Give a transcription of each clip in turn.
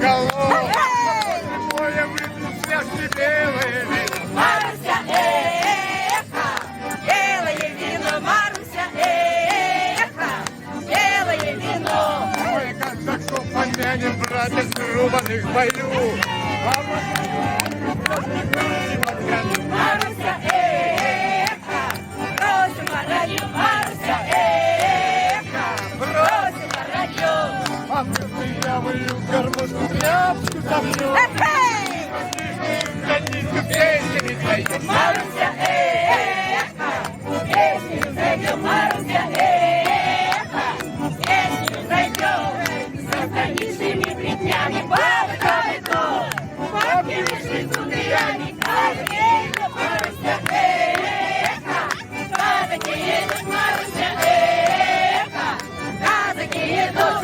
голов. Моя выйдут связки белые. Маруся, эхо, белое вино, Маруся, эхо, белое вино. Ой, как зашло помянем, братья, срубанных в бою. Маруся, эхо, бросим воронью, Маруся, эхо, бросим воронью. А ты я вылью гармошку, тряпку томлю. Песнями пойдем. Маруся, эхо, песню зайдем, Маруся, эхо, песню зайдем. За станичными плетнями бабками дом, бабки вышли кудрями, казаки едут, Маруся, эхо, казаки едут, Маруся, эхо, казаки едут.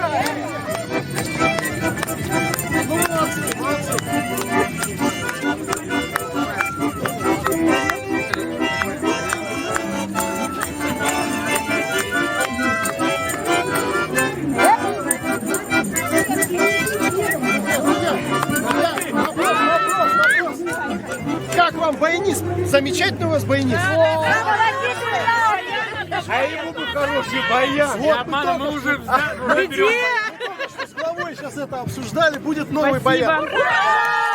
Как вам баянист? Замечательный у вас баянист. А ему бы хороший баян. Вот, Мы уже с главой сейчас это обсуждали, будет новый баян. Ура!